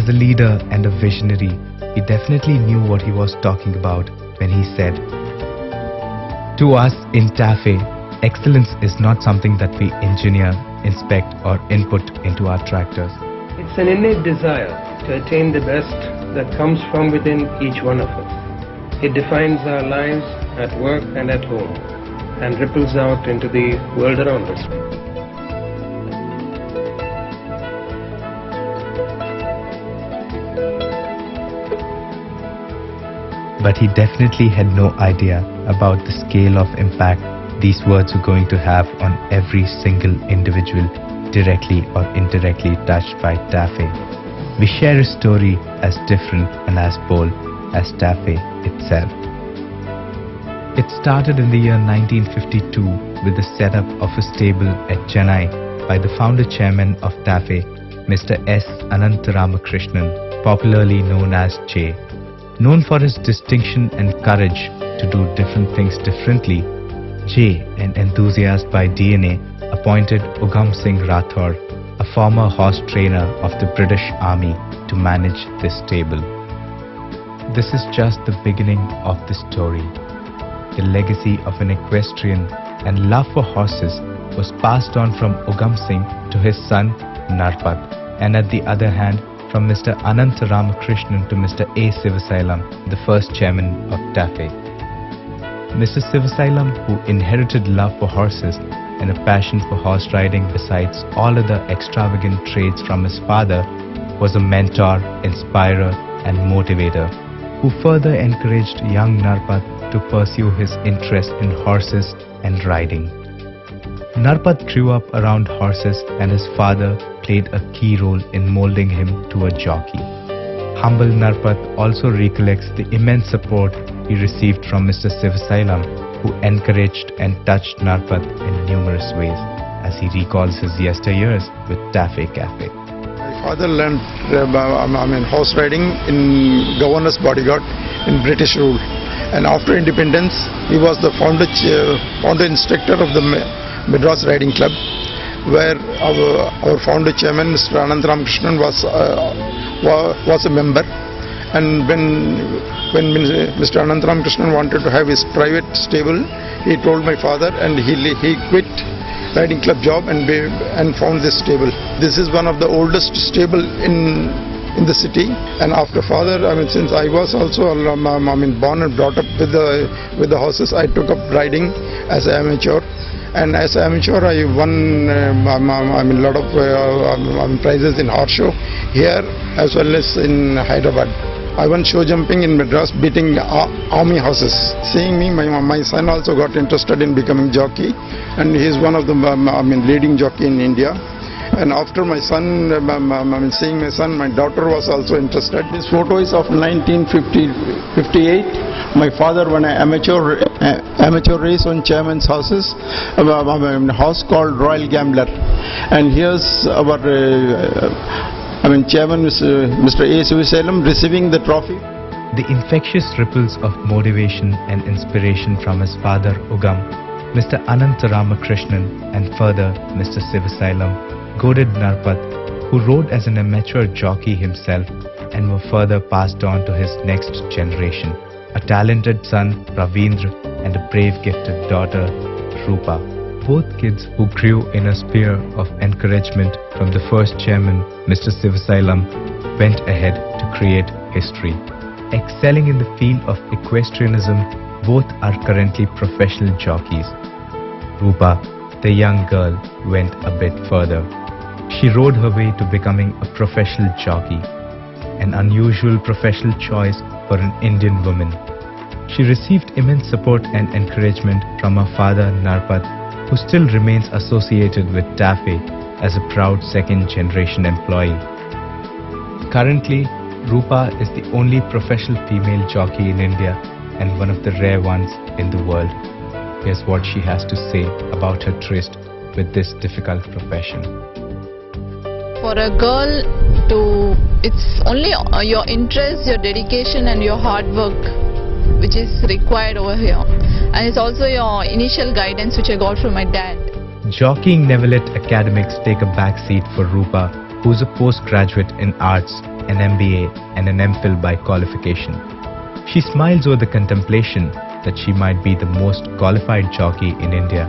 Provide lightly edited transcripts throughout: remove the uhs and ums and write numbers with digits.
As a leader and a visionary, he definitely knew what he was talking about when he said, "To us in Tafe, excellence is not something that we engineer, inspect or input into our tractors. It's an innate desire to attain the best that comes from within each one of us. It defines our lives at work and at home and ripples out into the world around us. But he definitely had no idea about the scale of impact these words were going to have on every single individual directly or indirectly touched by Tafe. We share a story as different and as bold as Tafe itself. It started in the year 1952 with the setup of a stable at Chennai by the founder chairman of Tafe, Mr. S. Anantharamakrishnan, popularly known as J. Known for his distinction and courage to do different things differently, J, an enthusiast by DNA, appointed Ugam Singh Rathore, a former horse trainer of the British Army, to manage this stable. This is just the beginning of the story. The legacy of an equestrian and love for horses was passed on from Ugam Singh to his son Narpat, and at the other hand from Mr. Anantharamakrishnan to Mr. A. Sivasailam, the first chairman of Tafe. Mr. Sivasailam, who inherited love for horses and a passion for horse riding besides all other extravagant traits from his father, was a mentor, inspirer and motivator who further encouraged young Narpat to pursue his interest in horses and riding. Narpat grew up around horses and his father played a key role in molding him to a jockey. Humble Narpat also recollects the immense support he received from Mr. Sivasailam, who encouraged and touched Narpat in numerous ways, as he recalls his yesteryears with Tafe Cafe. My father learned horse riding in governor's bodyguard in British rule, and after independence he was the founder instructor of the Madras Riding Club, where our founder chairman Mr. Anantharamakrishnan was a member. And when Mr. Anantharamakrishnan wanted to have his private stable, he told my father, and he quit riding club job and found this stable. This is one of the oldest stable in the city. And after father, since I was also born and brought up with the horses, I took up riding as an amateur. And as an amateur, I won a lot of prizes in horse show here as well as in Hyderabad. I won show jumping in Madras, beating army horses. Seeing me, my son also got interested in becoming jockey, and he is one of the leading jockey in India. And after my son, seeing my son, my daughter was also interested. This photo is of 1958. My father won an amateur race on chairman's horses, a horse called Royal Gambler. And here's our chairman, Mr. A. Sivasailam, receiving the trophy. The infectious ripples of motivation and inspiration from his father Ugam, Mr. Anantharamakrishnan and further Mr. Sivasailam goaded Narpat, who rode as an amateur jockey himself, and were further passed on to his next generation, a talented son Ravindra and a brave gifted daughter Rupa. Both kids who grew in a sphere of encouragement from the first chairman, Mr. Sivasailam, went ahead to create history. Excelling in the field of equestrianism, both are currently professional jockeys. Rupa, the young girl, went a bit further. She rode her way to becoming a professional jockey, an unusual professional choice for an Indian woman. She received immense support and encouragement from her father Narpat, who still remains associated with Tafe as a proud second-generation employee. Currently, Rupa is the only professional female jockey in India and one of the rare ones in the world. Here's what she has to say about her tryst with this difficult profession. For a girl it's only your interest, your dedication and your hard work which is required over here. And it's also your initial guidance which I got from my dad. Jockeying never let academics take a back seat for Rupa, who is a postgraduate in arts an MBA and an MPhil by qualification. She smiles over the contemplation that she might be the most qualified jockey in India.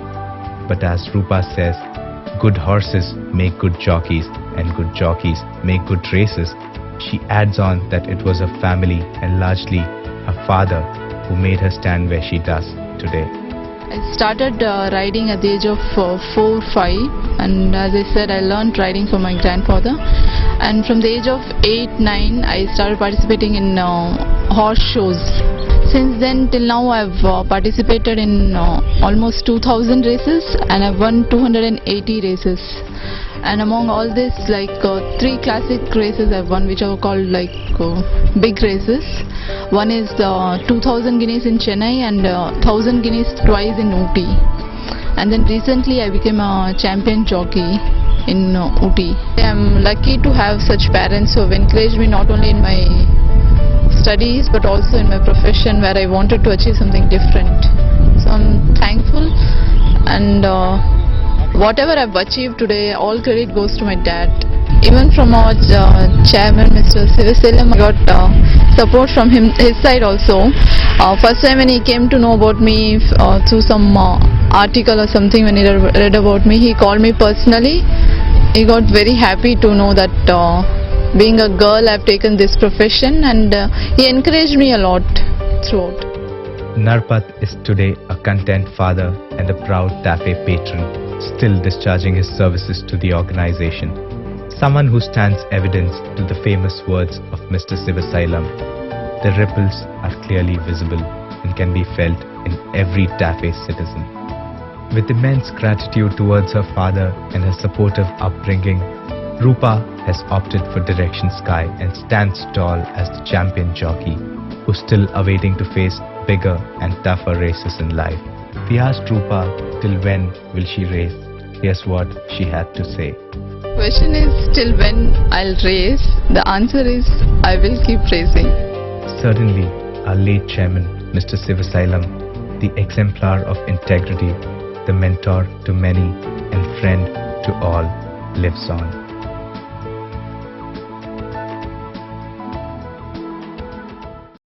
But as Rupa says, good horses make good jockeys and good jockeys make good races. She adds on that it was her family and largely her father who made her stand where she does today. I started riding at the age of 4-5, and as I said, I learned riding from my grandfather. And from the age of 8-9, I started participating in horse shows. Since then till now, I've participated in almost 2,000 races, and I've won 280 races. And among all this, like 3 classic races I've won, which are called like big races. One is 2,000 guineas in Chennai and 1,000 guineas twice in Ooty. And then recently I became a champion jockey in Ooty. I'm lucky to have such parents who have encouraged me not only in my studies but also in my profession, where I wanted to achieve something different. So I'm thankful, and whatever I've achieved today, all credit goes to my dad. Even from our chairman, Mr. Sivaselam, I got support from his side also. First time when he came to know about me through some article or something, when he read about me, he called me personally. He got very happy to know that being a girl, I've taken this profession, and he encouraged me a lot throughout. Narpat is today a content father and a proud Tafe patron, still discharging his services to the organization. Someone who stands evidence to the famous words of Mr. Sivasailam. The ripples are clearly visible and can be felt in every Tafe citizen. With immense gratitude towards her father and her supportive upbringing, Rupa has opted for Direction Sky and stands tall as the champion jockey, who's still awaiting to face bigger and tougher races in life. We asked Rupa till when will she race. Here's what she had to say. Question is till when I'll race. The answer is I will keep racing. Certainly, our late chairman, Mr. Sivasailam, the exemplar of integrity, the mentor to many and friend to all, lives on.